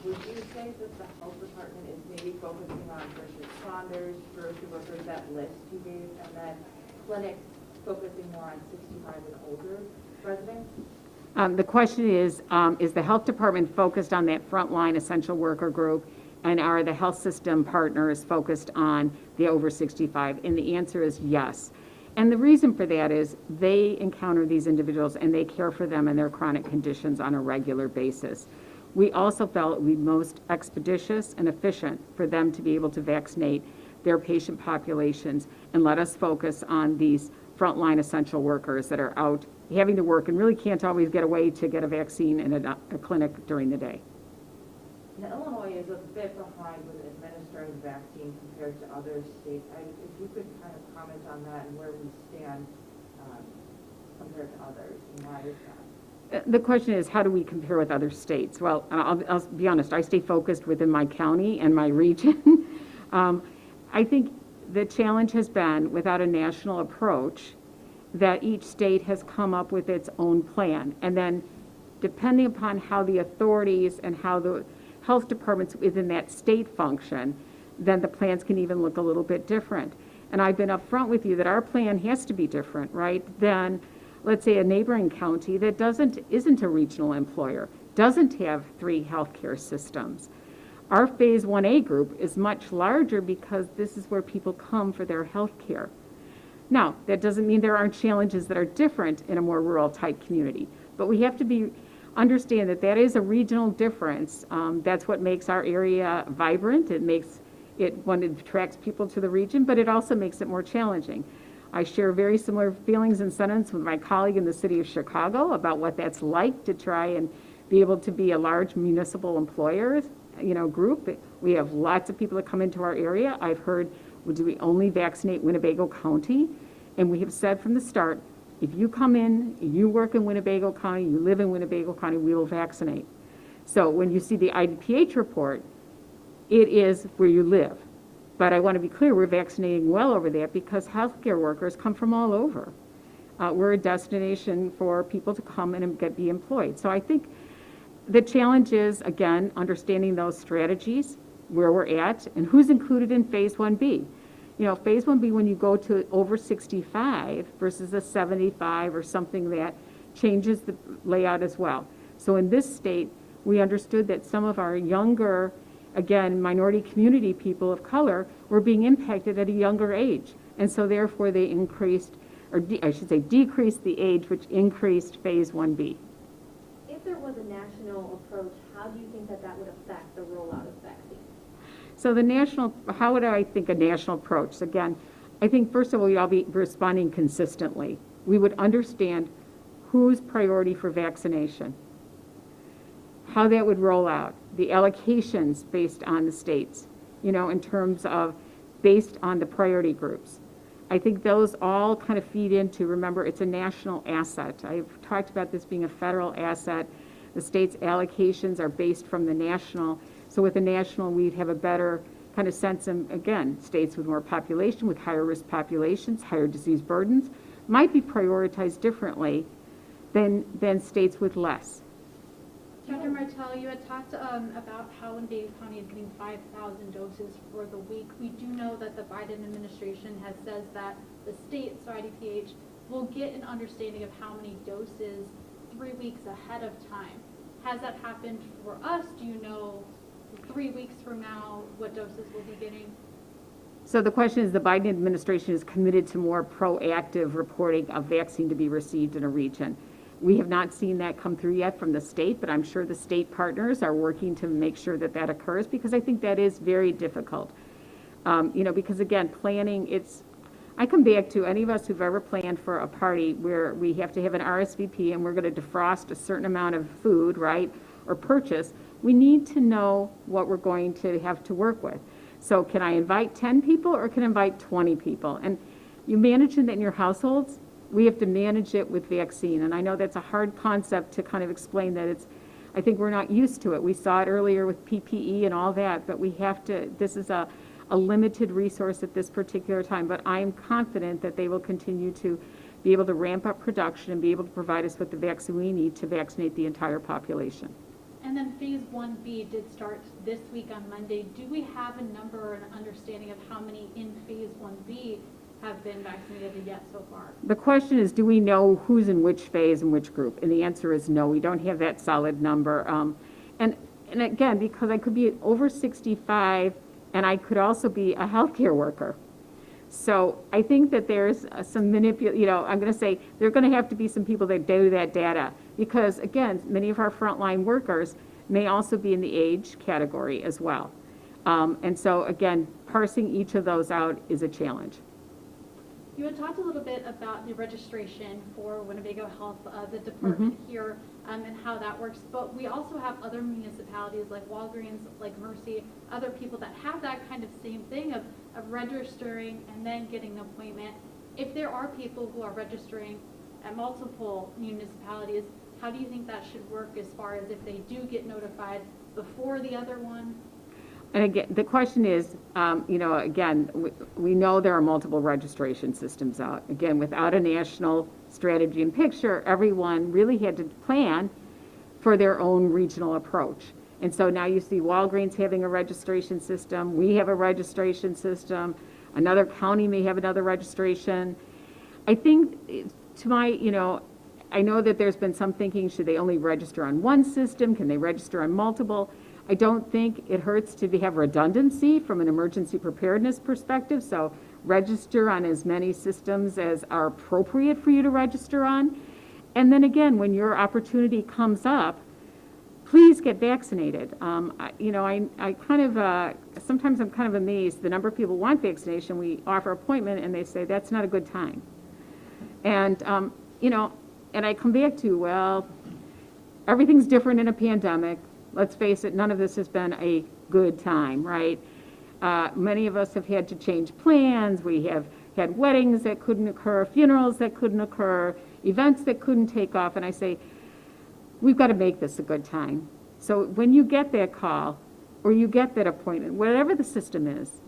would you say that the health department is maybe focusing on first responders, grocery workers, that list you gave, and then clinics focusing more on 65 and older residents? The question is the health department focused on that frontline essential worker group, and are the health system partners focused on the over 65? And the answer is yes. And the reason for that is they encounter these individuals and they care for them and their chronic conditions on a regular basis. We also felt it would be most expeditious and efficient for them to be able to vaccinate their patient populations and let us focus on these frontline essential workers that are out having to work and really can't always get away to get a vaccine in a clinic during the day. Now, Illinois is a bit behind with administering the vaccine compared to other states. If you could kind of comment on that and where we stand compared to others, and why is that? The question is, how do we compare with other states? Well, I'll be honest, I stay focused within my county and my region. I think the challenge has been, without a national approach, that each state has come up with its own plan. And then, depending upon how the authorities and how the health departments within that state function, then the plans can even look a little bit different. And I've been upfront with you that our plan has to be different, right, than, let's say, a neighboring county that isn't a regional employer, doesn't have 3 healthcare systems. Our phase 1A group is much larger because this is where people come for their health care. Now, that doesn't mean there aren't challenges that are different in a more rural type community, but we have to understand that that is a regional difference. That's what makes our area vibrant. It makes it one that attracts people to the region, but it also makes it more challenging. I share very similar feelings and sentiments with my colleague in the city of Chicago about what that's like to try and be able to be a large municipal employer, group. We have lots of people that come into our area. I've heard, well, do we only vaccinate Winnebago County? And we have said from the start, if you come in, you work in Winnebago County, you live in Winnebago County, we will vaccinate. So when you see the IDPH report, it is where you live. But I want to be clear, we're vaccinating well over that because healthcare workers come from all over. We're a destination for people to come and be employed. So I think the challenge is, again, understanding those strategies, where we're at, and who's included in phase 1B. Phase 1B, when you go to over 65 versus a 75 or something, that changes the layout as well. So in this state, we understood that some of our younger, again, minority community people of color were being impacted at a younger age. And so therefore they increased, or decreased the age, which increased phase 1B. If there was a national approach, how do you think that would affect the rollout of vaccines? So how would I think a national approach? Again, I think first of all, we'd all be responding consistently. We would understand who's priority for vaccination, how that would roll out, the allocations based on the states, in terms of based on the priority groups. I think those all kind of feed into, remember, it's a national asset. I've talked about this being a federal asset. The state's allocations are based from the national. So with the national, we'd have a better kind of sense, and again, states with more population, with higher risk populations, higher disease burdens, might be prioritized differently than states with less. Dr. Martell, you had talked about how Winnebago County is getting 5,000 doses for the week. We do know that the Biden administration has said that the states, so IDPH, will get an understanding of how many doses 3 weeks ahead of time. Has that happened for us? Do you know 3 weeks from now what doses we'll be getting? So the question is, the Biden administration is committed to more proactive reporting of vaccine to be received in a region. We have not seen that come through yet from the state, but I'm sure the state partners are working to make sure that occurs, because I think that is very difficult. Because again, planning, I come back to any of us who've ever planned for a party where we have to have an RSVP and we're going to defrost a certain amount of food, right, or purchase. We need to know what we're going to have to work with. So can I invite 10 people or can I invite 20 people? And you manage that in your households. We have to manage it with vaccine. And I know that's a hard concept to kind of explain that I think we're not used to it. We saw it earlier with PPE and all that, but we have to, this is a limited resource at this particular time. But I am confident that they will continue to be able to ramp up production and be able to provide us with the vaccine we need to vaccinate the entire population. And then phase 1B did start this week on Monday. Do we have a number or an understanding of how many in phase 1B have been vaccinated yet so far? The question is, do we know who's in which phase and which group? And the answer is no, we don't have that solid number. And again, because I could be over 65 and I could also be a healthcare worker. So I think that there's some I'm going to say there are going to have to be some people that do that data, because again, many of our frontline workers may also be in the age category as well. And so again, parsing each of those out is a challenge. You had talked a little bit about the registration for Winnebago Health, the department here, and how that works. But we also have other municipalities like Walgreens, like Mercy, other people that have that kind of same thing of registering and then getting an appointment. If there are people who are registering at multiple municipalities, how do you think that should work as far as if they do get notified before the other one? And again, the question is, again, we know there are multiple registration systems out. Again, without a national strategy and picture, everyone really had to plan for their own regional approach. And so now you see Walgreens having a registration system, we have a registration system, another county may have another registration. I think I know that there's been some thinking, should they only register on one system? Can they register on multiple? I don't think it hurts to have redundancy from an emergency preparedness perspective, so register on as many systems as are appropriate for you to register on. And then again, when your opportunity comes up, please get vaccinated. I kind of, sometimes I'm kind of amazed the number of people want vaccination. We offer appointment and they say that's not a good time. And, and I come back to, well, everything's different in a pandemic. Let's face it, none of this has been a good time, right? Many of us have had to change plans. We have had weddings that couldn't occur, funerals that couldn't occur, events that couldn't take off. And I say, we've got to make this a good time. So when you get that call or you get that appointment, whatever the system is,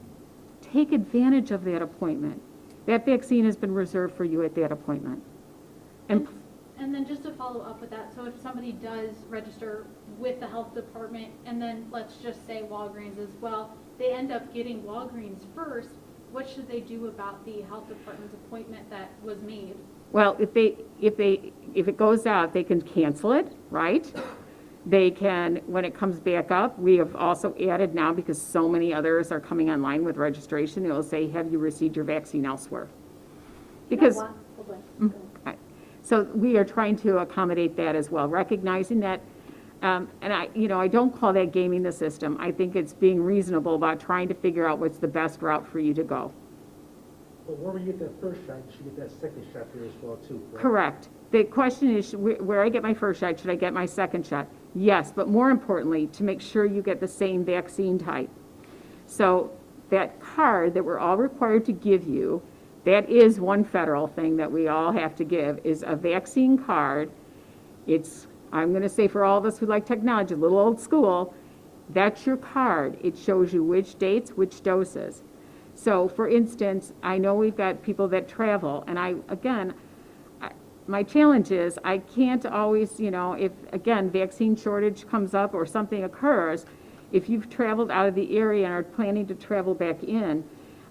take advantage of that appointment. That vaccine has been reserved for you at that appointment. And then just to follow up with that, so if somebody does register with the health department, and then let's just say Walgreens as well, they end up getting Walgreens first, what should they do about the health department's appointment that was made? Well, if it goes out, they can cancel it, right? They can, when it comes back up, we have also added now, because so many others are coming online with registration, they will say, have you received your vaccine elsewhere? Because, so we are trying to accommodate that as well, recognizing that, and I don't call that gaming the system. I think it's being reasonable about trying to figure out what's the best route for you to go. But where you get that first shot, you should get that second shot there as well too, right? Correct. The question is, where I get my first shot, should I get my second shot? Yes, but more importantly, to make sure you get the same vaccine type. So that card that we're all required to give you, that is one federal thing that we all have to give, is a vaccine card. It's, I'm going to say for all of us who like technology, a little old school, that's your card. It shows you which dates, which doses. So for instance, I know we've got people that travel, and my challenge is I can't always, if again, vaccine shortage comes up or something occurs, if you've traveled out of the area and are planning to travel back in,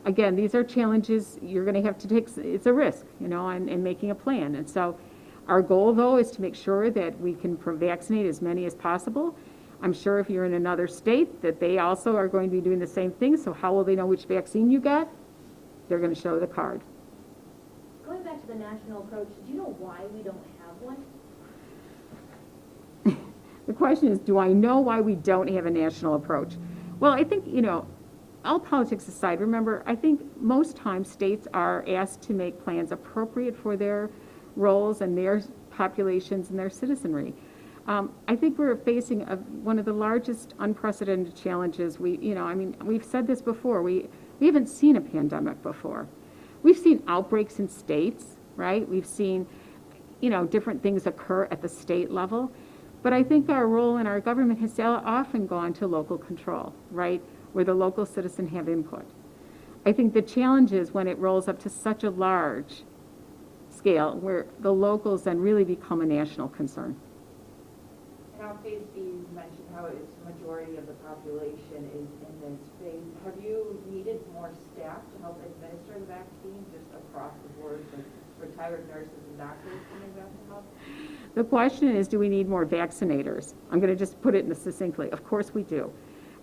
again, these are challenges you're going to have to take. It's a risk, in making a plan. And so our goal, though, is to make sure that we can vaccinate as many as possible. I'm sure if you're in another state that they also are going to be doing the same thing. So how will they know which vaccine you got? They're going to show the card. Going back to the national approach, do you know why we don't have one? The question is, do I know why we don't have a national approach? Well, I think, all politics aside, remember, I think most times states are asked to make plans appropriate for their roles and their populations and their citizenry. I think we're facing one of the largest unprecedented challenges. We've said this before. We haven't seen a pandemic before. We've seen outbreaks in states, right? We've seen, different things occur at the state level. But I think our role in our government has often gone to local control, right? Where the local citizen have input. I think the challenge is when it rolls up to such a large scale where the locals then really become a national concern. Now, phase B, you mentioned how it's majority of the population is in this phase. Have you needed more staff to help administer the vaccine just across the board, like retired nurses and doctors coming back to help? The question is, do we need more vaccinators? I'm going to just put it in succinctly. Of course we do.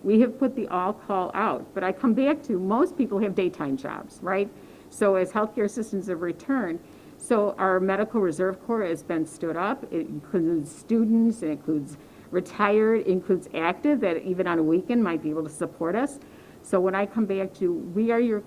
We have put the all call out, but I come back to most people have daytime jobs, right? So as healthcare systems have returned, so our medical reserve corps has been stood up. It includes students, it includes retired, it includes active that even on a weekend might be able to support us. So when I come back to, we are your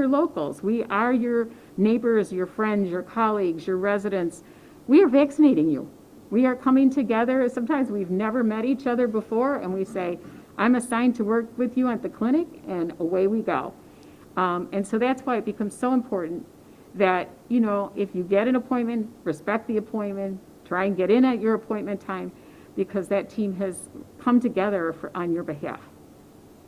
locals. We are your neighbors, your friends, your colleagues, your residents. We are vaccinating you. We are coming together. Sometimes we've never met each other before, and we say, I'm assigned to work with you at the clinic, and away we go. And so that's why it becomes so important that, you know, if you get an appointment, respect the appointment, try and get in at your appointment time, because that team has come together on your behalf.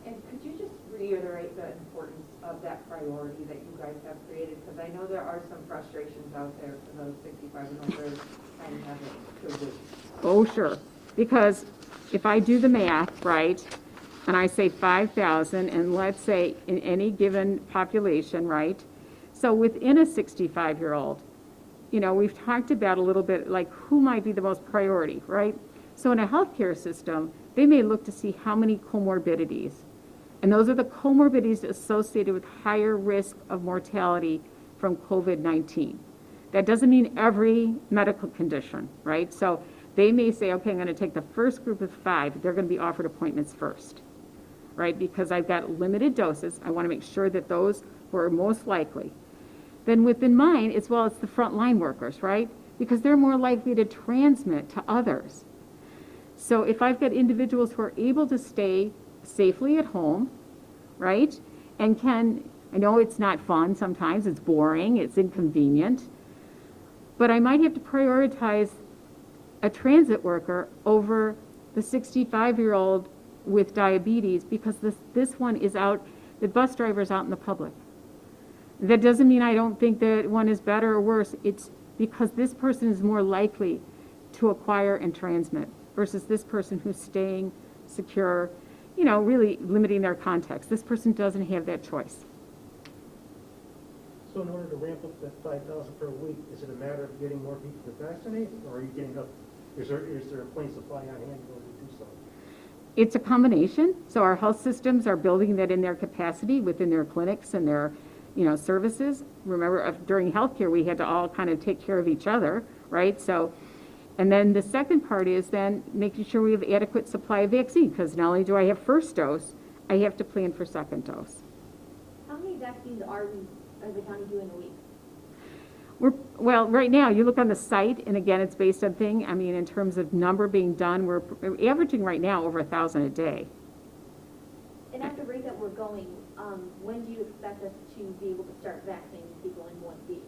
And could you just reiterate the importance of that priority that you guys have created? Because I know there are some frustrations out there for those 65 and over and having to wait. Oh, sure. Because if I do the math, right, and I say 5,000, and let's say in any given population, right, so within a 65-year-old, you know, we've talked about a little bit like who might be the most priority, right? So in a healthcare system, they may look to see how many comorbidities. And those are the comorbidities associated with higher risk of mortality from COVID-19. That doesn't mean every medical condition, right? So they may say, okay, I'm going to take the first group of 5. They're going to be offered appointments first, right? Because I've got limited doses. I want to make sure that those who are most likely. Then within mine, as well as the frontline workers, right? Because they're more likely to transmit to others. So if I've got individuals who are able to stay safely at home, right? And I know it's not fun sometimes, it's boring, it's inconvenient, but I might have to prioritize a transit worker over the 65-year-old with diabetes because this one is out, the bus driver's out in the public. That doesn't mean I don't think that one is better or worse. It's because this person is more likely to acquire and transmit versus this person who's staying secure, you know, really limiting their context. This person doesn't have that choice. So in order to ramp up that 5,000 per week, is it a matter of getting more people to vaccinate, or are you getting up? Is there a plain supply on hand in order to do so? It's a combination. So our health systems are building that in their capacity within their clinics and their, you know, services. Remember, during healthcare, we had to all kind of take care of each other, right? So, and then the second part is then making sure we have adequate supply of vaccine, because not only do I have first dose, I have to plan for second dose. How many vaccines are the county doing a week? Well, right now, you look on the site, and again, it's based on thing. I mean, in terms of number being done, we're averaging right now over 1,000 a day. And at the rate that we're going, when do you expect us to be able to start vaccinating people in 1B?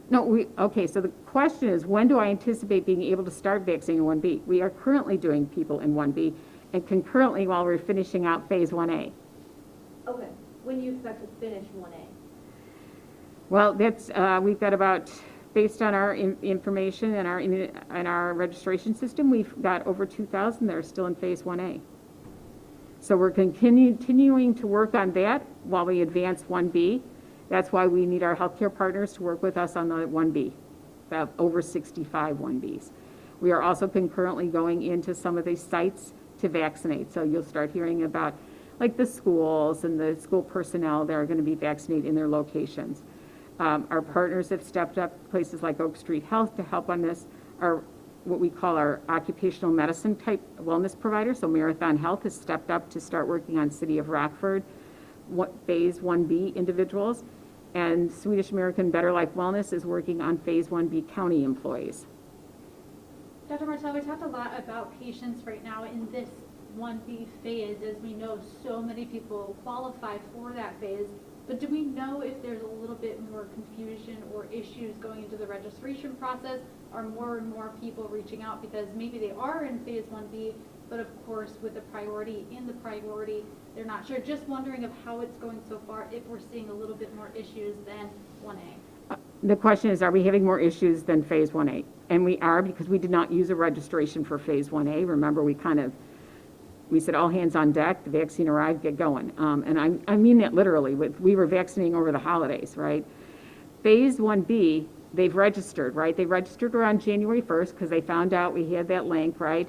No, okay, so the question is, when do I anticipate being able to start vaccinating in 1B? We are currently doing people in 1B, and concurrently while we're finishing out phase 1A. Okay, when do you expect to finish 1A? Well, that's, we've got about, based on our information and our registration system, we've got over 2,000 that are still in phase 1A. So we're continuing to work on that while we advance 1B. That's why we need our healthcare partners to work with us on the 1B, the over 65 1Bs. We are also concurrently going into some of these sites to vaccinate. So you'll start hearing about like the schools and the school personnel that are going to be vaccinated in their locations. Our partners have stepped up, places like Oak Street Health to help on this, are what we call our occupational medicine type wellness provider. So Marathon Health has stepped up to start working on City of Rockford, phase 1B individuals, and Swedish American Better Life Wellness is working on phase 1B county employees. Dr. Martell, we talked a lot about patients right now in this 1B phase. As we know, so many people qualify for that phase. But do we know if there's a little bit more confusion or issues going into the registration process? Are more and more people reaching out because maybe they are in phase 1B, but of course with the priority, they're not sure. Just wondering of how it's going so far, if we're seeing a little bit more issues than 1A. The question is, are we having more issues than phase 1A? And we are, because we did not use a registration for phase 1A. Remember, we said all hands on deck, the vaccine arrived, get going. And I mean that literally. We were vaccinating over the holidays, right? Phase 1B, they've registered, right? They registered around January 1st because they found out we had that link, right?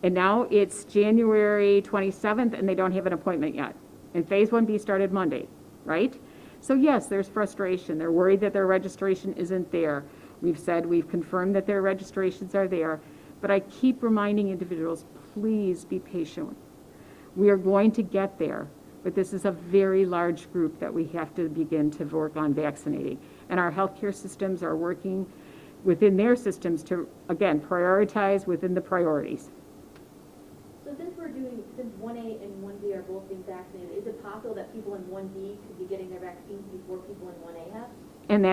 And now it's January 27th and they don't have an appointment yet. And phase 1B started Monday, right? So yes, there's frustration. They're worried that their registration isn't there. We've confirmed that their registrations are there. But I keep reminding individuals, please be patient. We are going to get there, but this is a very large group that we have to begin to work on vaccinating. And our healthcare systems are working within their systems to, again, prioritize within the priorities. So since 1A and 1B are both being vaccinated, is it possible that people in 1B could be getting their vaccines before people in 1A have? And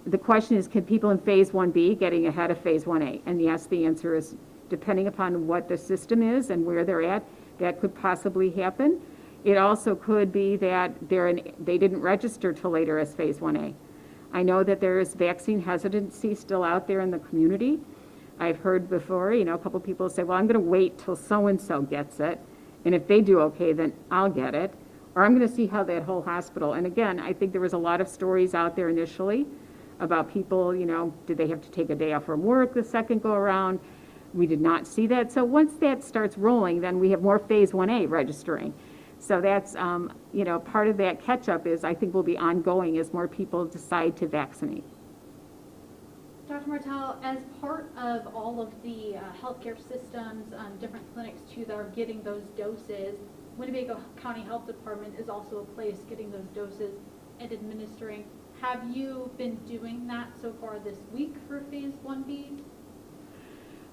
the question is, can people in phase 1B getting ahead of phase 1A? And yes, the answer is, depending upon what the system is and where they're at, that could possibly happen. It also could be that they didn't register till later as phase 1A. I know that there is vaccine hesitancy still out there in the community. I've heard before, a couple people say, well, I'm going to wait till so-and-so gets it, and if they do okay, then I'll get it. Or I'm going to see how that whole hospital, and again, I think there was a lot of stories out there initially about people, did they have to take a day off from work the second go around? We did not see that. So once that starts rolling, then we have more phase 1A registering. So that's, part of that catch-up is I think will be ongoing as more people decide to vaccinate. Dr. Martell, as part of all of the healthcare systems, different clinics too that are getting those doses, Winnebago County Health Department is also a place getting those doses and administering. Have you been doing that so far this week for phase 1B?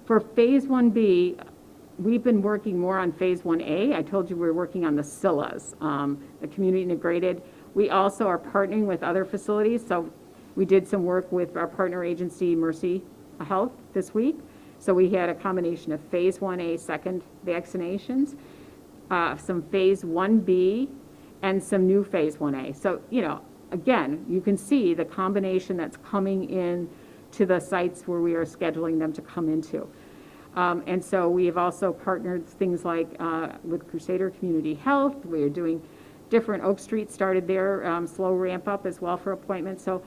For phase 1B, we've been working more on phase 1A. I told you we were working on the SILAs, the community integrated. We also are partnering with other facilities. So we did some work with our partner agency, Mercy Health, this week. So we had a combination of phase 1A second vaccinations, some phase 1B, and some new phase 1A. So, again, you can see the combination that's coming in to the sites where we are scheduling them to come into. And so we have also partnered things like with Crusader Community Health. We are doing different, Oak Street started their slow ramp up as well for appointments. So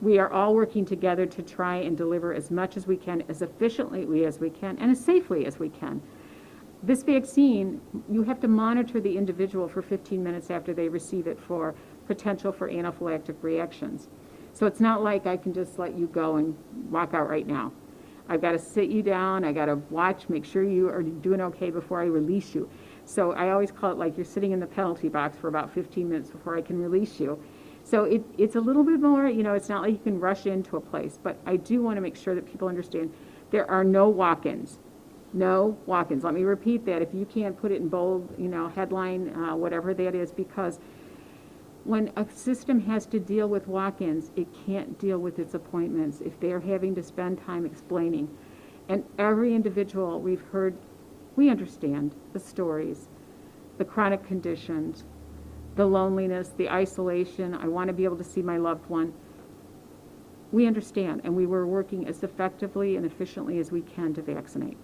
we are all working together to try and deliver as much as we can, as efficiently as we can, and as safely as we can. This vaccine, you have to monitor the individual for 15 minutes after they receive it for potential for anaphylactic reactions. So it's not like I can just let you go and walk out right now. I've got to sit you down, I got to watch, make sure you are doing okay before I release you. So I always call it like you're sitting in the penalty box for about 15 minutes before I can release you. So it's a little bit more, it's not like you can rush into a place, but I do want to make sure that people understand there are no walk-ins. No walk-ins. Let me repeat that. If you can't put it in bold, headline, whatever that is, because when a system has to deal with walk-ins, it can't deal with its appointments if they're having to spend time explaining. And every individual we've heard, we understand the stories, the chronic conditions, the loneliness, the isolation. I want to be able to see my loved one. We understand, and we were working as effectively and efficiently as we can to vaccinate.